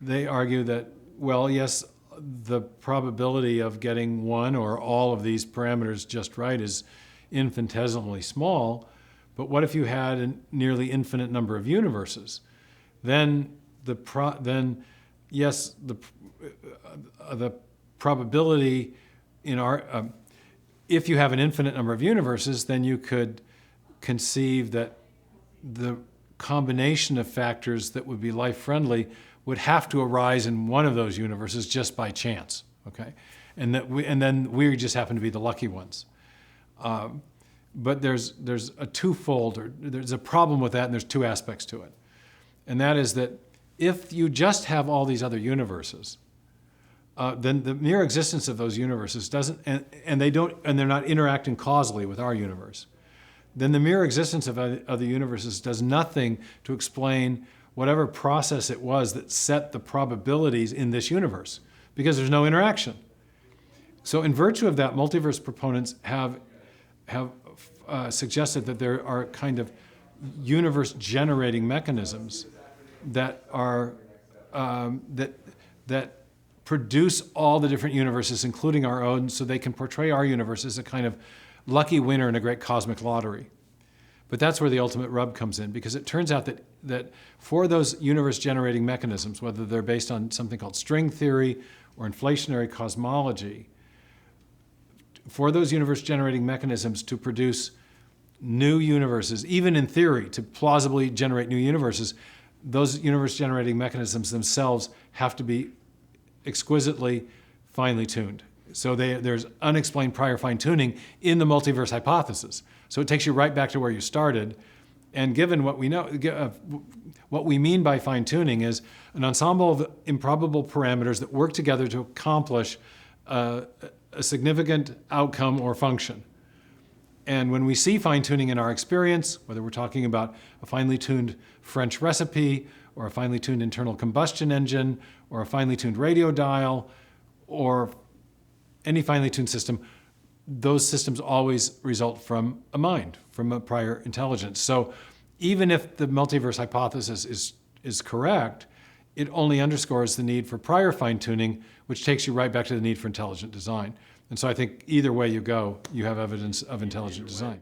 They argue that, well, yes, the probability of getting one or all of these parameters just right is infinitesimally small, but what if you had a nearly infinite number of universes? Then yes, the probability in our if you have an infinite number of universes, then you could conceive that the combination of factors that would be life-friendly would have to arise in one of those universes just by chance, okay? And then we just happen to be the lucky ones. But there's a twofold, or there's a problem with that, and there's two aspects to it. And that is that if you just have all these other universes, then the mere existence of those universes doesn't, and they're not interacting causally with our universe, then the mere existence of other universes does nothing to explain whatever process it was that set the probabilities in this universe, because there's no interaction. So in virtue of that, multiverse proponents have suggested that there are kind of universe-generating mechanisms that are that produce all the different universes, including our own, so they can portray our universe as a kind of lucky winner in a great cosmic lottery. But that's where the ultimate rub comes in, because it turns out that for those universe-generating mechanisms, whether they're based on something called string theory or inflationary cosmology, for those universe-generating mechanisms to produce new universes, even in theory, to plausibly generate new universes, those universe-generating mechanisms themselves have to be exquisitely finely tuned. So there's unexplained prior fine-tuning in the multiverse hypothesis. So it takes you right back to where you started. And given what we know, what we mean by fine-tuning is an ensemble of improbable parameters that work together to accomplish a significant outcome or function. And when we see fine-tuning in our experience, whether we're talking about a finely tuned French recipe, or a finely tuned internal combustion engine, or a finely tuned radio dial, or any finely tuned system, those systems always result from a mind, from a prior intelligence. So even if the multiverse hypothesis is correct, it only underscores the need for prior fine-tuning, which takes you right back to the need for intelligent design. And so I think either way you go, you have evidence of intelligent design.